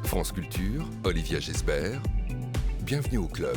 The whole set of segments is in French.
France Culture, Olivia Gesbert, bienvenue au club.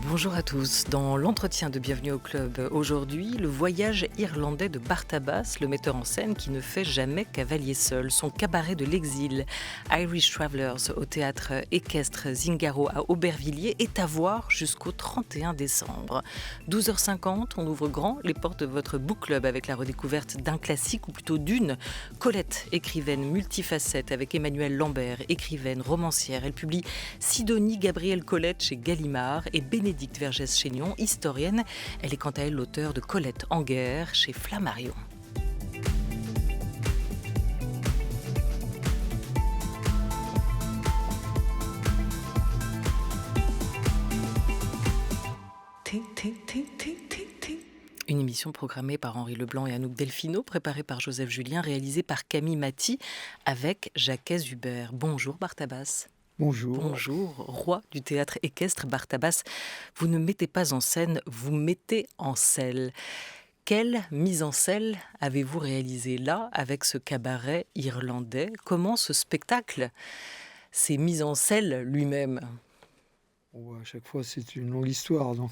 Bonjour à tous. Dans l'entretien de Bienvenue au Club, aujourd'hui, le voyage irlandais de Bartabas, le metteur en scène qui ne fait jamais cavalier seul. Son cabaret de l'exil, Irish Travellers, au théâtre équestre Zingaro à Aubervilliers, est à voir jusqu'au 31 décembre. 12h50, on ouvre grand les portes de votre book club avec la redécouverte d'un classique, ou plutôt d'une. Colette, écrivaine multifacette, avec Emmanuelle Lambert, écrivaine, romancière. Elle publie Sidonie Gabrielle Colette chez Gallimard et Bénédicte Vergès-Chaignon, historienne. Elle est quant à elle l'auteure de Colette en guerre chez Flammarion. Une émission programmée par Henri Leblanc et Anouk Delfino, préparée par Joseph Julien, réalisée par Camille Maty avec Jacques Hubert. Bonjour Bartabas. Bonjour. Bonjour, roi du théâtre équestre Bartabas. Vous ne mettez pas en scène, vous mettez en selle. Quelle mise en selle avez-vous réalisée là, avec ce cabaret irlandais ? Comment ce spectacle s'est mis en selle lui-même ? À chaque fois, c'est une longue histoire. Donc.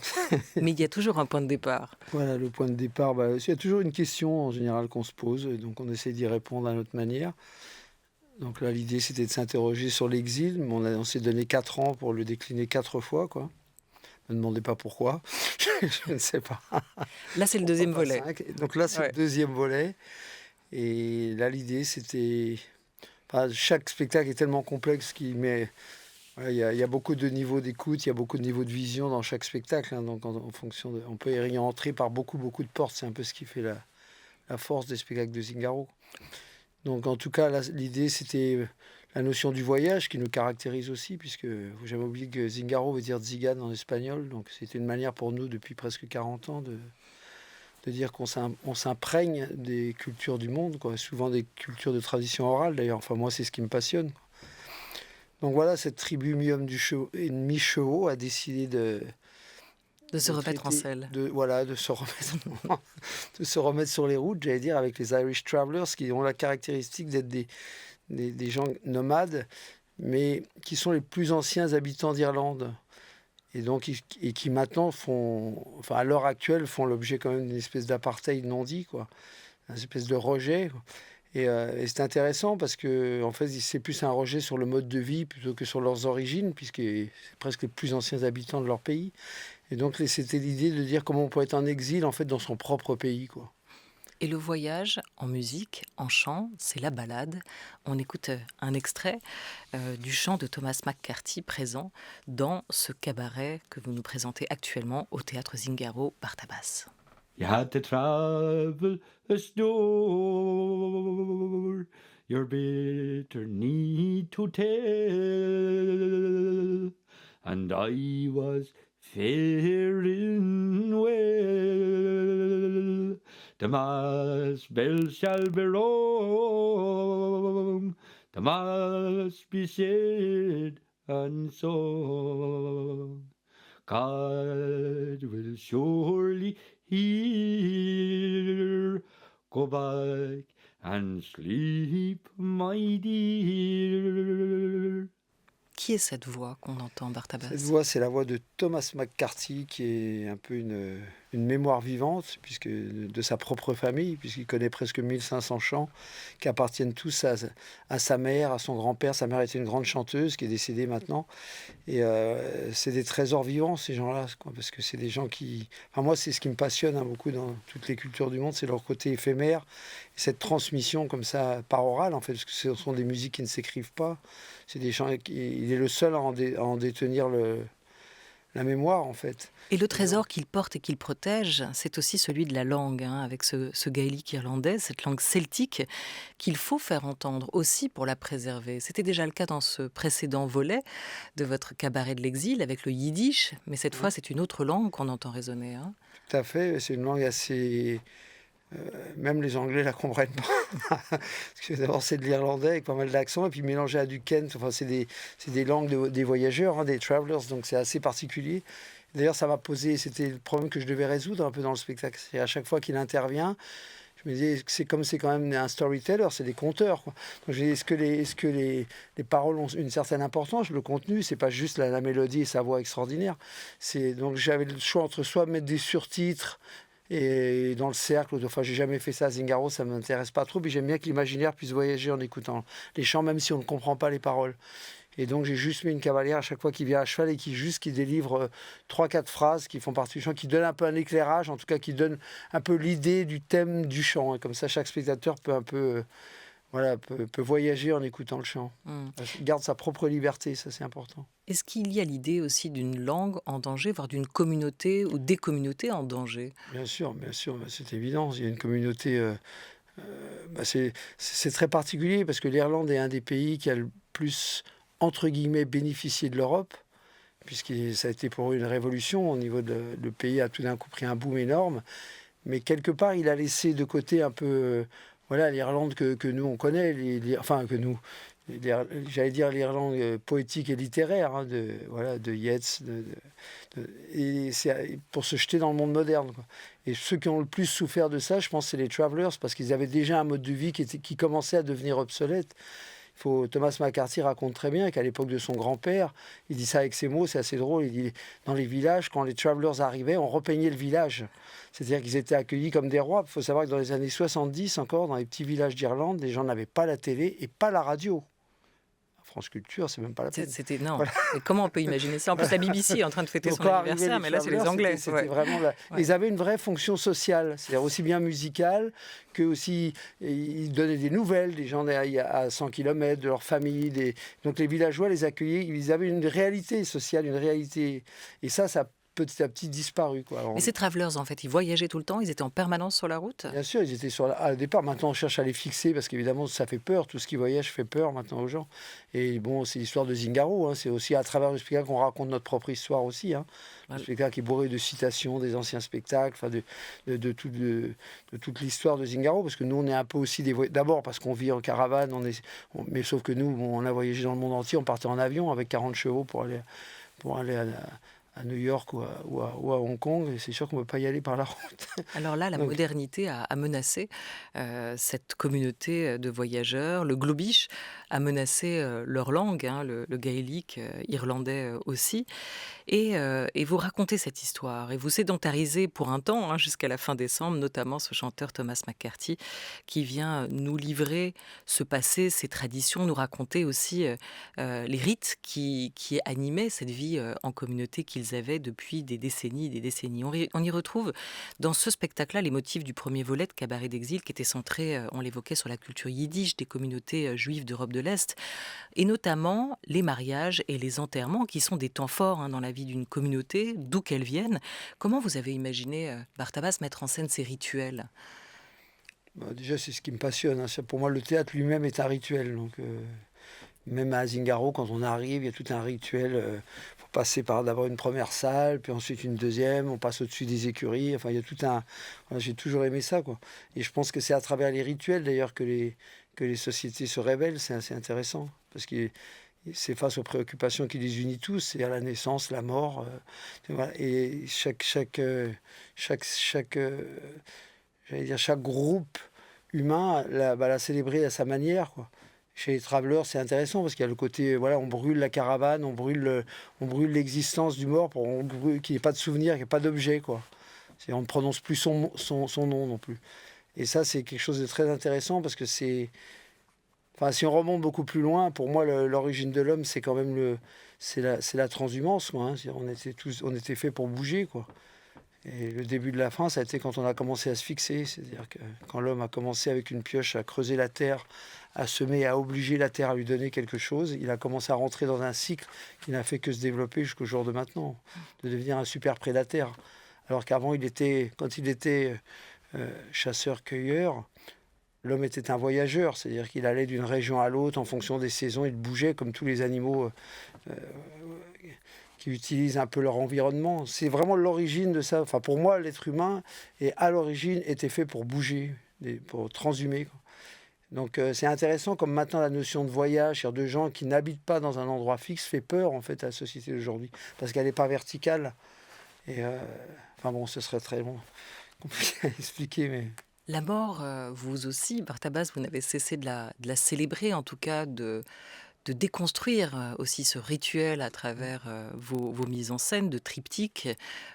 Mais il y a toujours un point de départ. Voilà, le point de départ. Il y a toujours une question en général qu'on se pose, donc on essaie d'y répondre à notre manière. Donc là, l'idée, c'était de s'interroger sur l'exil. Mais on s'est donné 4 ans pour le décliner 4 fois, quoi. Ne me demandez pas pourquoi. Je ne sais pas. Là, c'est le deuxième volet. 5. Donc là, c'est le deuxième volet. Et là, l'idée, c'était... chaque spectacle est tellement complexe qu'il met... Il y a beaucoup de niveaux d'écoute, il y a beaucoup de niveaux de vision dans chaque spectacle. Hein. Donc en fonction on peut y entrer par beaucoup de portes. C'est un peu ce qui fait la force des spectacles de Zingaro. Donc en tout cas, là, l'idée, c'était la notion du voyage qui nous caractérise aussi, puisque vous jamais oublié que Zingaro veut dire Zigan en espagnol. Donc c'était une manière pour nous, depuis presque 40 ans, de dire qu'on s'imprègne des cultures du monde, quoi. Souvent des cultures de tradition orale, d'ailleurs. Enfin, moi, c'est ce qui me passionne. Donc voilà, cette tribu mi-chevaux a décidé de se remettre en selle. De se remettre sur les routes, j'allais dire, avec les Irish Travellers, qui ont la caractéristique d'être des gens nomades, mais qui sont les plus anciens habitants d'Irlande. Et donc, qui maintenant à l'heure actuelle, font l'objet quand même d'une espèce d'apartheid non dit, quoi. Une espèce de rejet, quoi. Et c'est intéressant parce que en fait, c'est plus un rejet sur le mode de vie plutôt que sur leurs origines, puisque c'est presque les plus anciens habitants de leur pays. Et donc, c'était l'idée de dire comment on peut être en exil en fait dans son propre pays, quoi. Et le voyage en musique, en chant, c'est la balade. On écoute un extrait du chant de Thomas McCarthy présent dans ce cabaret que vous nous présentez actuellement au théâtre Zingaro Bartabas. You had to travel a store, your bitter need to tell, and I was faring well. The mass bell shall be rung, the mass be said and sung. God will surely hear. Go back and sleep, my dear. Qui est cette voix qu'on entend, Bartabas ? Cette voix, c'est la voix de Thomas McCarthy, qui est un peu une mémoire vivante, puisque de sa propre famille, puisqu'il connaît presque 1500 chants, qui appartiennent tous à sa mère, à son grand-père. Sa mère était une grande chanteuse, qui est décédée maintenant. Et c'est des trésors vivants, ces gens-là, quoi, parce que c'est des gens qui... Enfin, moi, c'est ce qui me passionne beaucoup dans toutes les cultures du monde, c'est leur côté éphémère, et cette transmission comme ça, par oral, en fait, parce que ce sont des musiques qui ne s'écrivent pas. C'est des gens... Il est le seul à en détenir la mémoire, en fait. Et le trésor qu'il porte et qu'il protège, c'est aussi celui de la langue, hein, avec ce gaélique irlandais, cette langue celtique qu'il faut faire entendre aussi pour la préserver. C'était déjà le cas dans ce précédent volet de votre cabaret de l'exil avec le yiddish, mais cette fois c'est une autre langue qu'on entend résonner. Hein. Tout à fait, c'est une langue assez même les Anglais la comprennent pas. Parce que d'abord, c'est de l'irlandais avec pas mal d'accent, et puis mélangé à du Kent. Enfin, c'est des langues des voyageurs, hein, des travelers, donc c'est assez particulier. D'ailleurs, ça m'a posé, c'était le problème que je devais résoudre un peu dans le spectacle. C'est à chaque fois qu'il intervient, je me disais, c'est quand même un storyteller, c'est des conteurs, quoi. Donc, je me disais, est-ce que les paroles ont une certaine importance? Le contenu, c'est pas juste la mélodie et sa voix extraordinaire. Donc j'avais le choix entre soit mettre des surtitres et dans le cercle, enfin j'ai jamais fait ça à Zingaro, ça m'intéresse pas trop, puis j'aime bien que l'imaginaire puisse voyager en écoutant les chants, même si on ne comprend pas les paroles. Et donc j'ai juste mis une cavalière à chaque fois qui vient à cheval et qui délivre 3-4 phrases qui font partie du chant, qui donnent un peu un éclairage, en tout cas qui donnent un peu l'idée du thème du chant. Et comme ça, chaque spectateur peut un peu, peut voyager en écoutant le chant. Il garde sa propre liberté, ça c'est important. Est-ce qu'il y a l'idée aussi d'une langue en danger, voire d'une communauté ou des communautés en danger? Bien sûr, c'est évident. Il y a une communauté... c'est très particulier parce que l'Irlande est un des pays qui a le plus, entre guillemets, bénéficié de l'Europe, puisque ça a été pour eux une révolution. Au niveau le pays a tout d'un coup pris un boom énorme. Mais quelque part, il a laissé de côté un peu... l'Irlande que nous, on connaît. Enfin, que nous... J'allais dire l'Irlande poétique et littéraire, hein, de Yeats, et c'est pour se jeter dans le monde moderne, quoi. Et ceux qui ont le plus souffert de ça, je pense, c'est les travelers, parce qu'ils avaient déjà un mode de vie qui commençait à devenir obsolète. Thomas McCarthy raconte très bien qu'à l'époque de son grand-père, il dit ça avec ses mots, c'est assez drôle, il dit dans les villages, quand les travelers arrivaient, on repeignait le village. C'est-à-dire qu'ils étaient accueillis comme des rois. Il faut savoir que dans les années 70, encore, dans les petits villages d'Irlande, les gens n'avaient pas la télé et pas la radio. France Culture, c'est même pas la peine. Non. Voilà. Et comment on peut imaginer ça? En plus, la BBC est en train de fêter son anniversaire, mais là, c'est les Anglais. C'était vraiment Ils avaient une vraie fonction sociale, c'est-à-dire aussi bien musicale que aussi ils donnaient des nouvelles des gens à 100 km de leur famille. Donc les villageois les accueillaient, ils avaient une réalité sociale, une réalité. Et ça petit à petit disparu, quoi. Alors, mais ces travelers, en fait, ils voyageaient tout le temps, ils étaient en permanence sur la route? Bien sûr, ils étaient à départ. Maintenant, on cherche à les fixer parce qu'évidemment, ça fait peur. Tout ce qui voyage fait peur maintenant aux gens. Et bon, c'est l'histoire de Zingaro, hein. C'est aussi à travers le spectacle qu'on raconte notre propre histoire aussi, hein. Le spectacle est bourré de citations des anciens spectacles, enfin de toute l'histoire de Zingaro, parce que nous, on est un peu aussi d'abord parce qu'on vit en caravane, mais sauf que nous, on a voyagé dans le monde entier, on partait en avion avec 40 chevaux pour aller à New York ou à Hong Kong, et c'est sûr qu'on ne peut pas y aller par la route. Alors là, la modernité a menacé cette communauté de voyageurs. Le globish a menacé leur langue, hein, le gaélique irlandais aussi. Et vous racontez cette histoire, et vous sédentarisez pour un temps, hein, jusqu'à la fin décembre, notamment ce chanteur Thomas McCarthy, qui vient nous livrer ce passé, ces traditions, nous raconter aussi les rites qui animaient cette vie en communauté qu'ils avaient depuis des décennies. On y retrouve dans ce spectacle-là les motifs du premier volet de Cabaret d'Exil, qui était centré, on l'évoquait, sur la culture yiddish des communautés juives d'Europe de l'Est, et notamment les mariages et les enterrements, qui sont des temps forts, hein, dans la vie d'une communauté, d'où qu'elle vienne. Comment vous avez imaginé, Bartabas, mettre en scène ces rituels? Déjà, c'est ce qui me passionne, hein. Pour moi, le théâtre lui-même est un rituel. Donc, même à Zingaro, quand on arrive, il y a tout un rituel. Il faut passer par d'abord une première salle, puis ensuite une deuxième. On passe au-dessus des écuries. Enfin, il y a tout un... Voilà, j'ai toujours aimé ça, quoi. Et je pense que c'est à travers les rituels, d'ailleurs, que les sociétés se révèlent. C'est assez intéressant. Parce que c'est face aux préoccupations qui les unissent tous. C'est à la naissance, la mort. Voilà. Et chaque groupe humain l'a célébré à sa manière, quoi. Chez les travelers, c'est intéressant parce qu'il y a le côté, on brûle la caravane, on brûle l'existence du mort pour qu'il n'y ait pas de souvenir, qu'il n'y ait pas d'objet, quoi. On ne prononce plus son nom non plus. Et ça, c'est quelque chose de très intéressant parce que si on remonte beaucoup plus loin, pour moi, l'origine de l'homme, c'est quand même c'est la transhumance, quoi, hein. On était fait pour bouger, quoi. Et le début de la fin, ça a été quand on a commencé à se fixer, c'est-à-dire que quand l'homme a commencé avec une pioche à creuser la terre, à semer, à obliger la terre à lui donner quelque chose, il a commencé à rentrer dans un cycle qui n'a fait que se développer jusqu'au jour de maintenant, de devenir un super prédateur. Alors qu'avant, quand il était chasseur-cueilleur, l'homme était un voyageur, c'est-à-dire qu'il allait d'une région à l'autre en fonction des saisons, il bougeait comme tous les animaux qui utilisent un peu leur environnement. C'est vraiment l'origine de ça. Enfin, pour moi, l'être humain, à l'origine, était fait pour bouger, pour transhumer, quoi. Donc c'est intéressant comme maintenant la notion de voyage, c'est-à-dire de gens qui n'habitent pas dans un endroit fixe, fait peur en fait à la société d'aujourd'hui, parce qu'elle n'est pas verticale. Et enfin bon, ce serait très long, compliqué à expliquer, mais... La mort, vous aussi, Barthabas, vous n'avez cessé de la célébrer, en tout cas de déconstruire aussi ce rituel à travers vos mises en scène de triptyque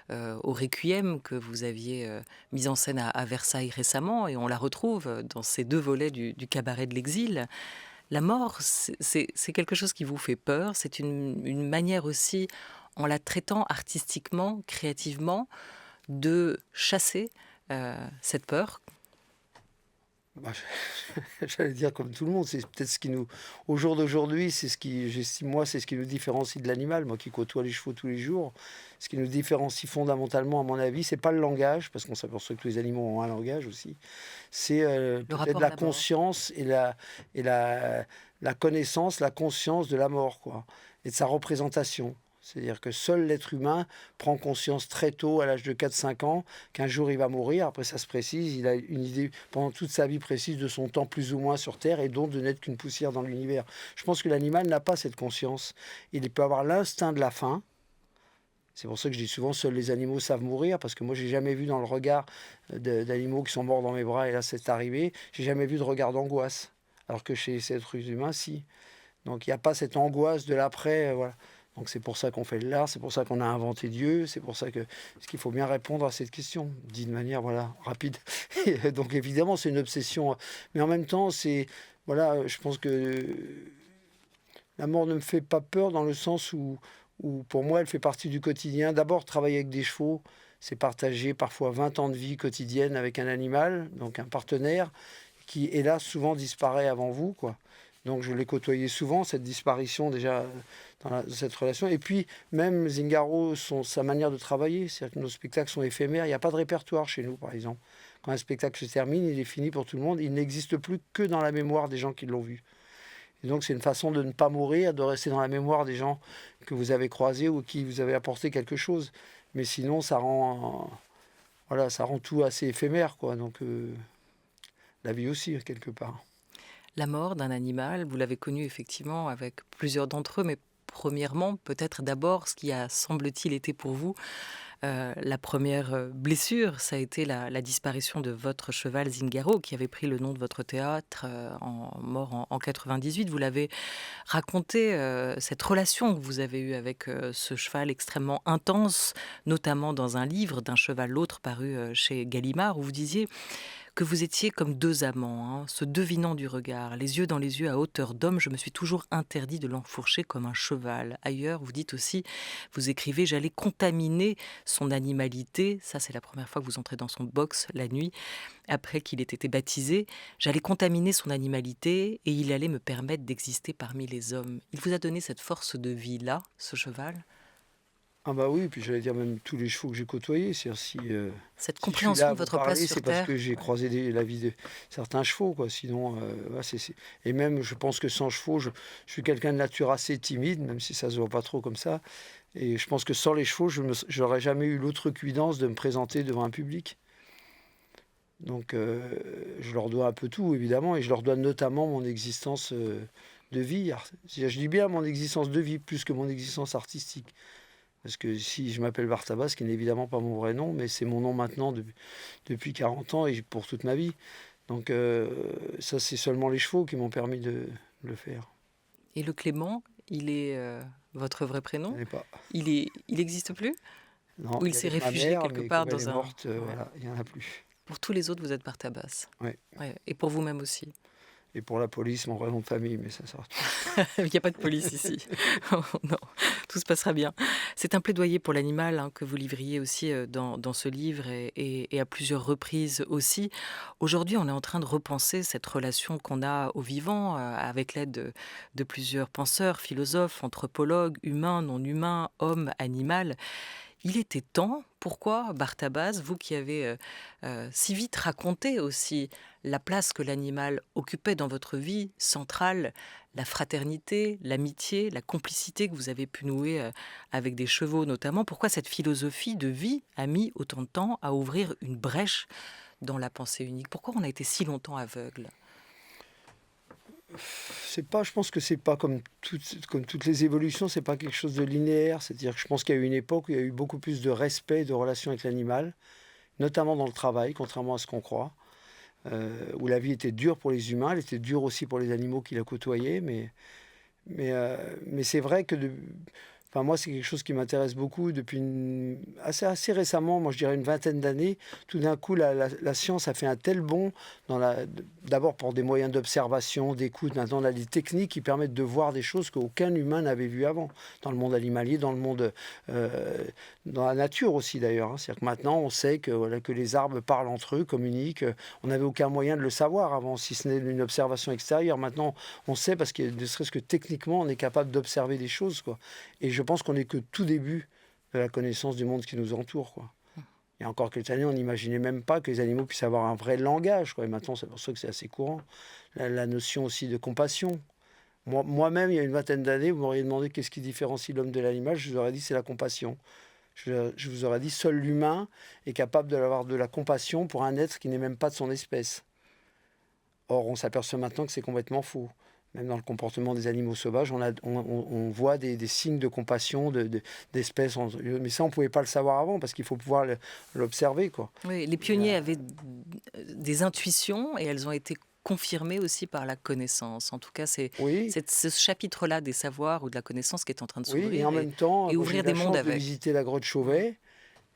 au Requiem que vous aviez mis en scène à Versailles récemment, et on la retrouve dans ces 2 volets du Cabaret de l'exil. La mort, c'est quelque chose qui vous fait peur, c'est une manière aussi, en la traitant artistiquement, créativement, de chasser cette peur. Bah, j'allais dire comme tout le monde, c'est peut-être ce qui nous, au jour d'aujourd'hui, c'est ce qui, j'estime moi, c'est ce qui nous différencie de l'animal. Moi qui côtoie les chevaux tous les jours, ce qui nous différencie fondamentalement, à mon avis, c'est pas le langage, parce qu'on s'aperçoit que tous les animaux ont un langage aussi. C'est Le peut-être rapport à la la mort. conscience et la connaissance, la conscience de la mort, quoi, et de sa représentation. C'est-à-dire que seul l'être humain prend conscience très tôt, à l'âge de 4-5 ans, qu'un jour il va mourir. Après, ça se précise. Il a une idée pendant toute sa vie précise de son temps plus ou moins sur Terre et donc de n'être qu'une poussière dans l'univers. Je pense que l'animal n'a pas cette conscience. Il peut avoir l'instinct de la faim. C'est pour ça que je dis souvent, seuls les animaux savent mourir, parce que moi, j'ai jamais vu dans le regard d'animaux qui sont morts dans mes bras, et là, c'est arrivé, j'ai jamais vu de regard d'angoisse. Alors que chez ces êtres humains, si. Donc, il n'y a pas cette angoisse de l'après, voilà. Donc c'est pour ça qu'on fait de l'art, c'est pour ça qu'on a inventé Dieu, c'est pour ça qu'il faut bien répondre à cette question, dit de manière voilà, rapide. Et donc évidemment, c'est une obsession, mais en même temps, voilà, je pense que la mort ne me fait pas peur dans le sens où pour moi, elle fait partie du quotidien. D'abord, travailler avec des chevaux, c'est partager parfois 20 ans de vie quotidienne avec un animal, donc un partenaire, qui, hélas, souvent disparaît avant vous, quoi. Donc je l'ai côtoyé souvent, cette disparition déjà dans cette relation. Et puis même Zingaro, sa manière de travailler, c'est-à-dire que nos spectacles sont éphémères, il n'y a pas de répertoire chez nous par exemple. Quand un spectacle se termine, il est fini pour tout le monde, il n'existe plus que dans la mémoire des gens qui l'ont vu. Et donc c'est une façon de ne pas mourir, de rester dans la mémoire des gens que vous avez croisés ou qui vous avez apporté quelque chose. Mais sinon ça rend tout assez éphémère, quoi. Donc la vie aussi, quelque part. La mort d'un animal, vous l'avez connu effectivement avec plusieurs d'entre eux, mais premièrement, peut-être d'abord, ce qui a, semble-t-il, été pour vous la première blessure, ça a été la disparition de votre cheval Zingaro, qui avait pris le nom de votre théâtre, mort en 98. Vous l'avez raconté, cette relation que vous avez eue avec ce cheval extrêmement intense, notamment dans un livre D'un cheval l'autre paru chez Gallimard, où vous disiez que vous étiez comme 2 amants, se devinant du regard, les yeux dans les yeux à hauteur d'homme. Je me suis toujours interdit de l'enfourcher comme un cheval. Ailleurs, vous dites aussi, vous écrivez, j'allais contaminer son animalité. Ça, c'est la première fois que vous entrez dans son box la nuit, après qu'il ait été baptisé. J'allais contaminer son animalité et il allait me permettre d'exister parmi les hommes. Il vous a donné cette force de vie-là, ce cheval ? Ah bah oui, puis j'allais dire même tous les chevaux que j'ai côtoyés. C'est-à-dire Cette si je suis compréhension là à de vous votre place parler, sur c'est parce Terre. que j'ai croisé la vie de certains chevaux, quoi. Sinon, et même, je pense que sans chevaux, je suis quelqu'un de nature assez timide, même si ça se voit pas trop comme ça. Et je pense que sans les chevaux, je n'aurais jamais eu l'outrecuidance de me présenter devant un public. Donc, je leur dois un peu tout, évidemment, et je leur dois notamment mon existence de vie. Je dis bien mon existence de vie, plus que mon existence artistique. Parce que si je m'appelle Barthabas, ce qui n'est évidemment pas mon vrai nom, mais c'est mon nom maintenant depuis 40 ans et pour toute ma vie. Donc ça, c'est seulement les chevaux qui m'ont permis de le faire. Et le Clément, il est votre vrai Je prénom ? ne pas. Il n'existe plus ? Non, Ou il y s'est avait ma réfugié mère, quelque mais part comme elle dans est un... morte, Ouais. voilà, il n'y en a plus. Pour tous les autres, vous êtes Barthabas. Ouais. Ouais. Et pour vous-même aussi. Et pour la police, mon vrai nom de famille, mais ça sort. Il n'y a pas de police ici. Oh, non, tout se passera bien. C'est un plaidoyer pour l'animal que vous livriez aussi dans ce livre et à plusieurs reprises aussi. Aujourd'hui, on est en train de repenser cette relation qu'on a au vivant avec l'aide de plusieurs penseurs, philosophes, anthropologues, humains, non humains, hommes, animal. Il était temps. Pourquoi, Barthabas, vous qui avez si vite raconté aussi la place que l'animal occupait dans votre vie centrale, la fraternité, l'amitié, la complicité que vous avez pu nouer avec des chevaux notamment. Pourquoi cette philosophie de vie a mis autant de temps à ouvrir une brèche dans la pensée unique? Pourquoi on a été si longtemps aveugle? Je pense que c'est pas comme toutes les évolutions, c'est pas quelque chose de linéaire. C'est-à-dire que je pense qu'il y a eu une époque où il y a eu beaucoup plus de respect et de relation avec l'animal, notamment dans le travail, contrairement à ce qu'on croit, où la vie était dure pour les humains, elle était dure aussi pour les animaux qui la côtoyaient, mais c'est vrai que enfin, moi, c'est quelque chose qui m'intéresse beaucoup depuis assez récemment, moi je dirais une vingtaine d'années. Tout d'un coup, la science a fait un tel bond, d'abord pour des moyens d'observation, d'écoute, maintenant on a des techniques qui permettent de voir des choses qu'aucun humain n'avait vues avant, dans le monde animalier, dans le monde, dans la nature aussi d'ailleurs. C'est-à-dire que maintenant on sait que les arbres parlent entre eux, communiquent. On n'avait aucun moyen de le savoir avant, si ce n'est une observation extérieure. Maintenant on sait parce que ne serait-ce que techniquement on est capable d'observer des choses, quoi. Et je pense qu'on n'est que tout début de la connaissance du monde qui nous entoure, quoi. Il y a encore quelques années, on n'imaginait même pas que les animaux puissent avoir un vrai langage, quoi. Et maintenant, c'est pour ça que c'est assez courant. La notion aussi de compassion. Moi-même, il y a une vingtaine d'années, vous m'auriez demandé qu'est-ce qui différencie l'homme de l'animal. Je vous aurais dit c'est la compassion. Je vous aurais dit seul l'humain est capable d'avoir de la compassion pour un être qui n'est même pas de son espèce. Or, on s'aperçoit maintenant que c'est complètement faux. Même dans le comportement des animaux sauvages, on voit des signes de compassion d'espèces. Mais ça, on ne pouvait pas le savoir avant, parce qu'il faut pouvoir l'observer, quoi. Oui, les pionniers avaient des intuitions et elles ont été confirmées aussi par la connaissance. En tout cas, c'est ce chapitre-là des savoirs ou de la connaissance qui est en train de s'ouvrir. Oui, et en même temps, et ouvrir des mondes de avec. visiter la grotte Chauvet.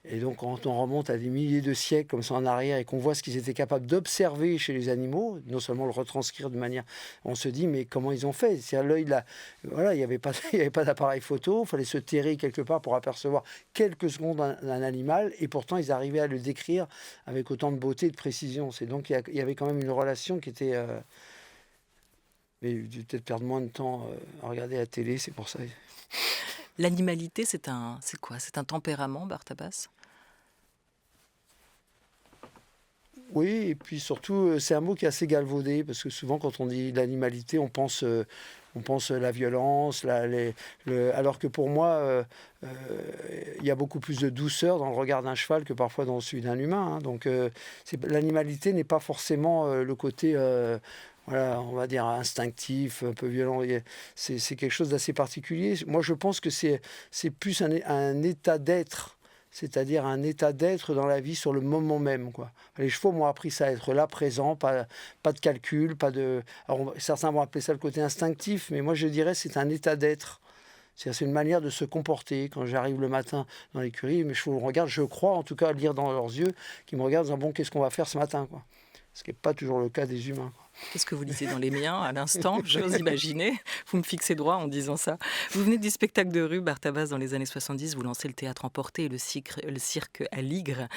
Et donc, quand on remonte à des milliers de siècles comme ça en arrière et qu'on voit ce qu'ils étaient capables d'observer chez les animaux, non seulement le retranscrire de manière... On se dit, mais comment ils ont fait? C'est-à-dire, l'œil, là, voilà, il n'y avait pas d'appareil photo, il fallait se terrer quelque part pour apercevoir quelques secondes un animal, et pourtant, ils arrivaient à le décrire avec autant de beauté et de précision. C'est donc, il y avait quand même une relation qui était... Mais j'ai dû peut-être perdre moins de temps à regarder la télé, c'est pour ça... L'animalité, c'est quoi? C'est un tempérament, Bartabas? Oui, et puis surtout, c'est un mot qui est assez galvaudé, parce que souvent, quand on dit l'animalité, on pense la violence, alors que pour moi, il y a beaucoup plus de douceur dans le regard d'un cheval que parfois dans celui d'un humain, hein. Donc, l'animalité n'est pas forcément le côté... voilà, on va dire instinctif, un peu violent. C'est quelque chose d'assez particulier. Moi, je pense que c'est plus un état d'être, c'est-à-dire un état d'être dans la vie sur le moment même, quoi. Les chevaux m'ont appris ça, à être là, présent, pas de calcul, pas de... Alors, certains vont appeler ça le côté instinctif, mais moi, je dirais c'est un état d'être. C'est une manière de se comporter. Quand j'arrive le matin dans l'écurie, mes chevaux me regardent, je crois en tout cas lire dans leurs yeux, qu'ils me regardent en disant, bon, qu'est-ce qu'on va faire ce matin, quoi. Ce qui n'est pas toujours le cas des humains, quoi. Qu'est-ce que vous lisez dans les miens à l'instant? J'ose imaginer. Vous me fixez droit en disant ça. Vous venez du spectacle de rue, Bartabas, dans les années 70. Vous lancez le théâtre emporté et le cirque à Ligre.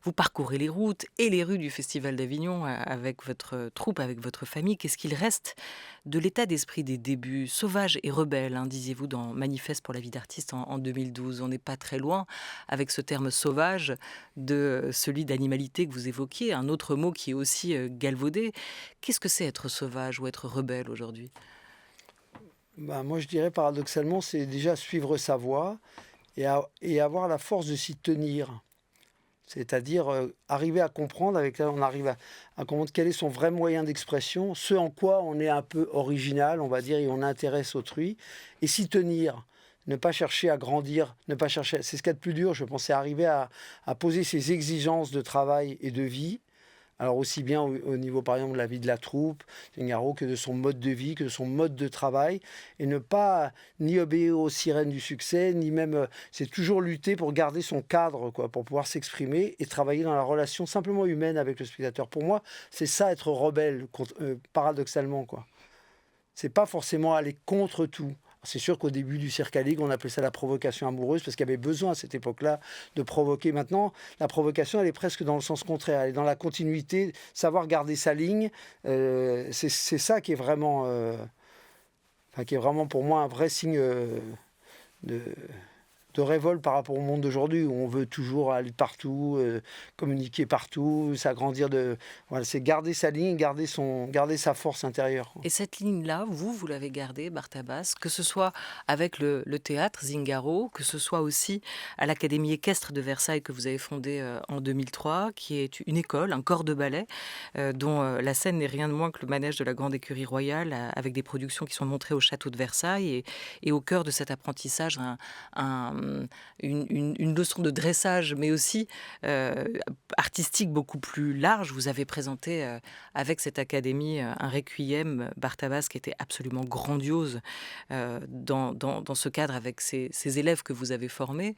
Vous parcourez les routes et les rues du Festival d'Avignon avec votre troupe, avec votre famille. Qu'est-ce qu'il reste de l'état d'esprit des débuts, sauvage et rebelle, hein, disiez-vous dans Manifeste pour la vie d'artiste en 2012. On n'est pas très loin, avec ce terme sauvage, de celui d'animalité que vous évoquiez, un autre mot qui est aussi galvaudé. Qu'est-ce que c'est être sauvage ou être rebelle aujourd'hui? Moi, je dirais paradoxalement, c'est déjà suivre sa voie et avoir la force de s'y tenir. C'est-à-dire arriver à comprendre, on arrive à comprendre quel est son vrai moyen d'expression, ce en quoi on est un peu original, on va dire, et on intéresse autrui, et s'y tenir. Ne pas chercher à grandir, c'est ce qu'il y a de plus dur, je pense, c'est arriver à poser ses exigences de travail et de vie. Alors aussi bien au niveau, par exemple, de la vie de la troupe, que de son mode de vie, que de son mode de travail, et ne pas ni obéir aux sirènes du succès, ni même... c'est toujours lutter pour garder son cadre, quoi, pour pouvoir s'exprimer et travailler dans la relation simplement humaine avec le spectateur. Pour moi, c'est ça être rebelle, paradoxalement, quoi. C'est pas forcément aller contre tout. C'est sûr qu'au début du cirque à Ligre, on appelait ça la provocation amoureuse parce qu'il y avait besoin à cette époque-là de provoquer. Maintenant, la provocation, elle est presque dans le sens contraire. Elle est dans la continuité, savoir garder sa ligne. C'est ça qui est vraiment pour moi un vrai signe révolte par rapport au monde d'aujourd'hui où on veut toujours aller partout, communiquer partout, s'agrandir Voilà, c'est garder sa ligne, garder sa force intérieure. Et cette ligne-là, vous l'avez gardée, Barthabas, que ce soit avec le théâtre Zingaro, que ce soit aussi à l'Académie équestre de Versailles que vous avez fondée en 2003, qui est une école, un corps de ballet, dont la scène n'est rien de moins que le manège de la Grande Écurie Royale, avec des productions qui sont montrées au château de Versailles. Et au cœur de cet apprentissage, une leçon de dressage, mais aussi artistique beaucoup plus large. Vous avez présenté avec cette académie un requiem Barthabas qui était absolument grandiose dans ce cadre avec ces élèves que vous avez formés.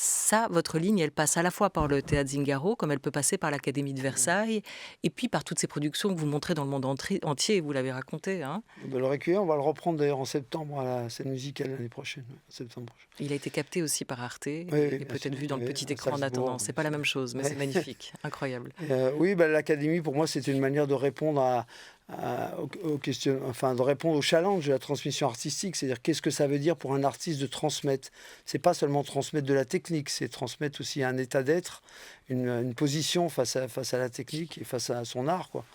Ça, votre ligne, elle passe à la fois par le théâtre Zingaro, comme elle peut passer par l'Académie de Versailles, et puis par toutes ces productions que vous montrez dans le monde entier, vous l'avez raconté. Hein. Le Requiem, on va le reprendre d'ailleurs en septembre à la scène musicale l'année prochaine. Septembre. Il a été capté aussi par Arte, et peut-être vu dans le petit écran en Salzbourg, attendant. C'est pas la même chose, mais c'est magnifique, incroyable. Oui, l'Académie, pour moi, c'était une manière de répondre aux questions, enfin de répondre au challenge de la transmission artistique, c'est-à-dire qu'est-ce que ça veut dire pour un artiste de transmettre. C'est pas seulement transmettre de la technique, c'est transmettre aussi un état d'être, une position face à la technique et face à son art, quoi.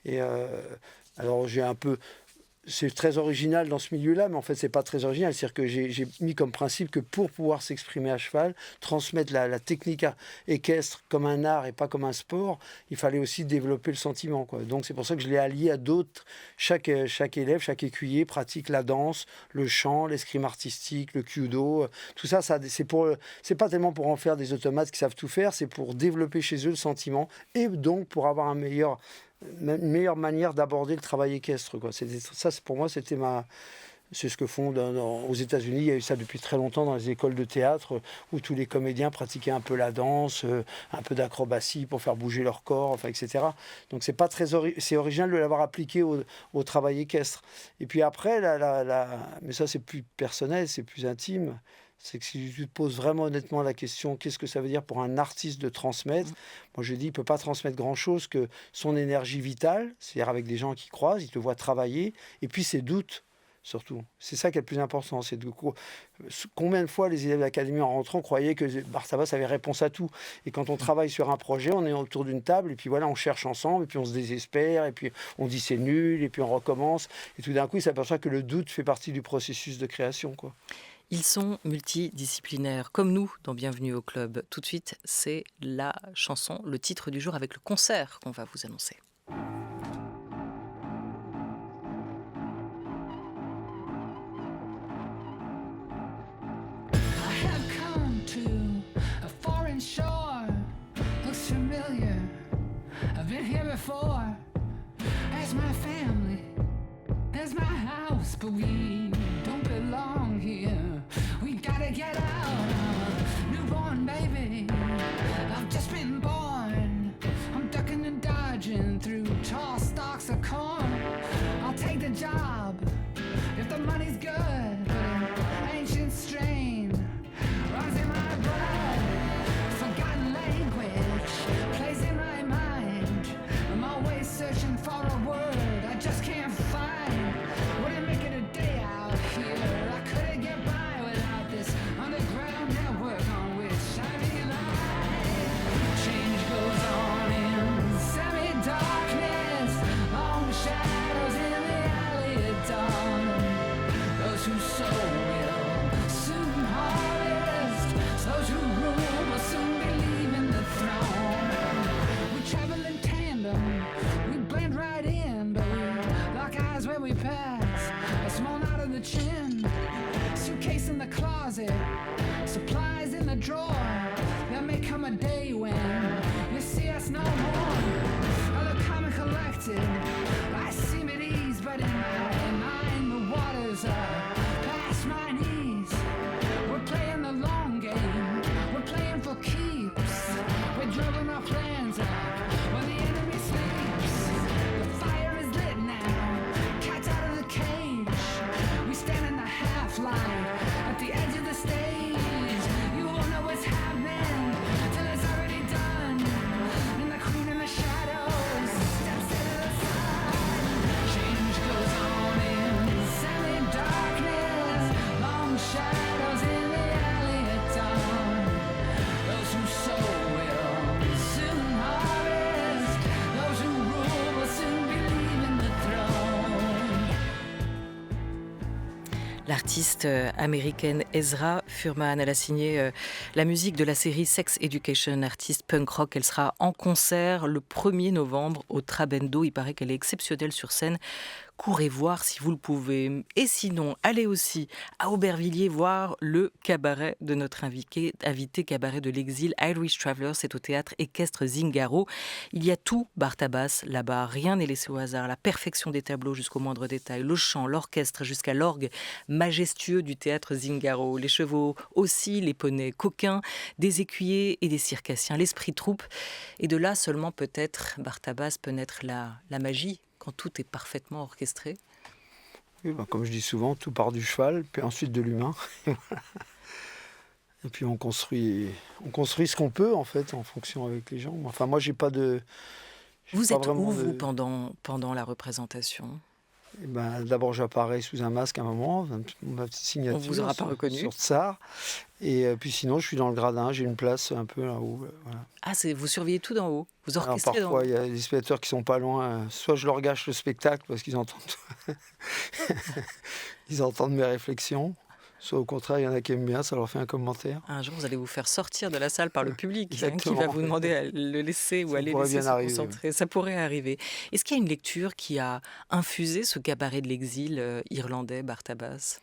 Et alors c'est très original dans ce milieu-là, mais en fait, c'est pas très original. C'est-à-dire que j'ai mis comme principe que pour pouvoir s'exprimer à cheval, transmettre la technique équestre comme un art et pas comme un sport, il fallait aussi développer le sentiment, quoi. Donc, c'est pour ça que je l'ai allié à d'autres. Chaque élève, chaque écuyer pratique la danse, le chant, l'escrime artistique, le kyudo. Tout ça, c'est pas tellement pour en faire des automates qui savent tout faire, c'est pour développer chez eux le sentiment et donc pour avoir une meilleure manière d'aborder le travail équestre, quoi. Ça, pour moi, c'est ce que font aux États-Unis. Il y a eu ça depuis très longtemps dans les écoles de théâtre où tous les comédiens pratiquaient un peu la danse, un peu d'acrobatie pour faire bouger leur corps, enfin, etc. Donc c'est original de l'avoir appliqué au travail équestre. Et puis après, mais ça c'est plus personnel, c'est plus intime. C'est que si tu te poses vraiment honnêtement la question, qu'est-ce que ça veut dire pour un artiste de transmettre ? Moi, je dis, il ne peut pas transmettre grand-chose que son énergie vitale, c'est-à-dire avec des gens qui croisent, ils te voient travailler, et puis ses doutes, surtout. C'est ça qui est le plus important. C'est combien de fois les élèves de l'académie, en rentrant, croyaient que Barthabas avait réponse à tout. Et quand on travaille sur un projet, on est autour d'une table, et puis voilà, on cherche ensemble, et puis on se désespère, et puis on dit c'est nul, et puis on recommence. Et tout d'un coup, il s'aperçoit que le doute fait partie du processus de création, quoi. Ils sont multidisciplinaires, comme nous, dans Bienvenue au Club. Tout de suite, c'est la chanson, le titre du jour avec le concert qu'on va vous annoncer. Get out, newborn baby. I've just been born. I'm ducking and dodging through tall stalks of corn. I'll take the job if the money's good. Ancient strain runs in my blood. Forgotten language plays in my mind. I'm always searching for a word I just can't find. Wouldn't make it a day out here. I couldn't get by. Underground network on which shining light. Change goes on in semi-darkness. Long shadows in the alley at dawn. Those who sow will soon harvest. Those who rule will soon be leaving the throne. We travel in tandem. We blend right in, but we lock eyes when we pass. A small nod of the chin. Suitcase in the closet, supplies in the drawer. There may come a day when you see us no more. I look calm and collected. I seem at ease, but in my mind the waters are past my knees. We're playing the long game. We're playing for keeps. We're drilling our plans out when the enemy sleeps. The fire is lit now. Cat's out of the cage. We stand in the half line. At the edge of the stage, you won't know what's happening till it's already done. And the queen in the shadows steps into the sun. Change goes on in semi-darkness. Long shadows in the alley at L'artiste américaine Ezra Furman, elle a signé la musique de la série Sex Education, artiste punk rock. Elle sera en concert le 1er novembre au Trabendo. Il paraît qu'elle est exceptionnelle sur scène. Courez voir si vous le pouvez. Et sinon, allez aussi à Aubervilliers voir le cabaret de notre invité cabaret de l'exil, Irish Traveller. C'est au théâtre équestre Zingaro. Il y a tout Bartabas là-bas. Rien n'est laissé au hasard. La perfection des tableaux jusqu'au moindre détail. Le chant, l'orchestre jusqu'à l'orgue majestueux du théâtre Zingaro. Les chevaux aussi, les poneys coquins, des écuyers et des circassiens. L'esprit troupe. Et de là seulement peut-être Bartabas peut naître la magie. Quand tout est parfaitement orchestré. Oui, comme je dis souvent, tout part du cheval, puis ensuite de l'humain. Et puis on construit ce qu'on peut, en fait, en fonction avec les gens. Enfin, moi, j'ai pas de... Vous êtes où, vous, pendant la représentation ? D'abord, j'apparais sous un masque à un moment, ma petite signature. On vous aura pas reconnu. Sur Tsar. Et puis sinon, je suis dans le gradin, j'ai une place un peu là-haut. Voilà. Ah, vous surveillez tout d'en haut. Vous orchestrez d'en haut. Parfois, il y a des spectateurs qui sont pas loin. Soit je leur gâche le spectacle parce qu'ils entendent, ils entendent mes réflexions. Soit au contraire, il y en a qui aiment bien, ça leur fait un commentaire. Un jour, vous allez vous faire sortir de la salle par le public qui va vous demander à le laisser ou à les laisser se concentrer. Ça pourrait arriver. Est-ce qu'il y a une lecture qui a infusé ce cabaret de l'exil irlandais, Bartabas ?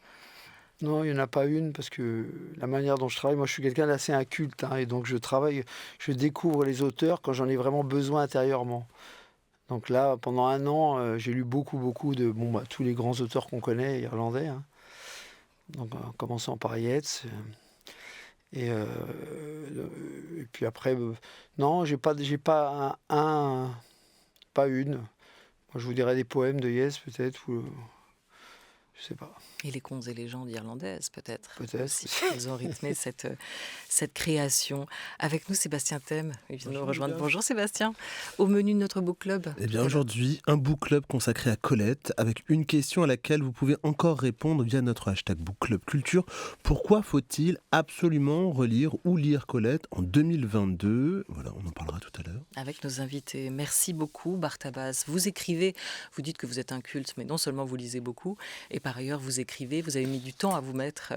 Non, il n'y en a pas une, parce que la manière dont je travaille, moi je suis quelqu'un d'assez inculte, et donc je découvre les auteurs quand j'en ai vraiment besoin intérieurement. Donc là, pendant 1 an, j'ai lu beaucoup de tous les grands auteurs qu'on connaît, irlandais. Donc en commençant par Yeats. Et puis après, non, j'ai pas une. Moi, je vous dirais des poèmes de Yeats peut-être, ou je sais pas. Et les contes et légendes irlandaises, peut-être. Peut-être. Si ils ont rythmé cette création. Avec nous, Sébastien Thème. Il vient nous rejoindre. Bonjour Sébastien. Au menu de notre book club. Eh bien aujourd'hui, un book club consacré à Colette, avec une question à laquelle vous pouvez encore répondre via notre hashtag book club culture. Pourquoi faut-il absolument relire ou lire Colette en 2022 ? Voilà, on en parlera tout à l'heure. Avec nos invités. Merci beaucoup, Bartabas. Vous écrivez, vous dites que vous êtes un culte, mais non seulement vous lisez beaucoup, et par ailleurs vous écrivez, vous avez mis du temps à vous mettre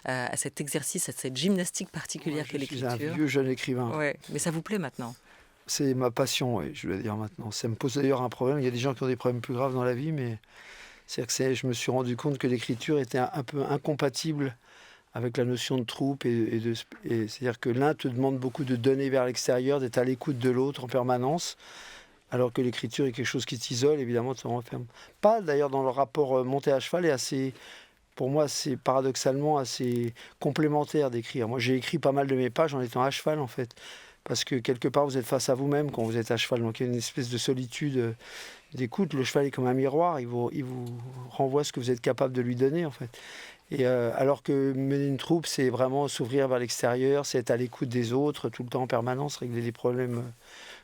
à cet exercice, à cette gymnastique particulière qu'est l'écriture. Je suis un vieux jeune écrivain. Ouais, mais ça vous plaît maintenant ? C'est ma passion, oui, je dois dire maintenant. Ça me pose d'ailleurs un problème. Il y a des gens qui ont des problèmes plus graves dans la vie, mais je me suis rendu compte que l'écriture était un peu incompatible avec la notion de troupe. Et c'est-à-dire que l'un te demande beaucoup de donner vers l'extérieur, d'être à l'écoute de l'autre en permanence, alors que l'écriture est quelque chose qui t'isole, évidemment, te renferme. Pas d'ailleurs dans le rapport monté à cheval, est assez... Pour moi, c'est paradoxalement assez complémentaire d'écrire. Moi, j'ai écrit pas mal de mes pages en étant à cheval, en fait. Parce que quelque part, vous êtes face à vous-même quand vous êtes à cheval. Donc, il y a une espèce de solitude d'écoute. Le cheval est comme un miroir. Il vous renvoie ce que vous êtes capable de lui donner, en fait. Et alors que mener une troupe, c'est vraiment s'ouvrir vers l'extérieur, c'est être à l'écoute des autres, tout le temps en permanence, régler des problèmes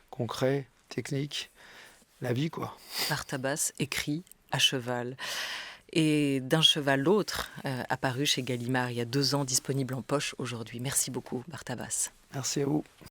concrets, techniques. La vie, quoi. Bartabas écrit à cheval. Et d'un cheval l'autre, apparu chez Gallimard il y a 2 ans, disponible en poche aujourd'hui. Merci beaucoup, Bartabas. Merci à vous.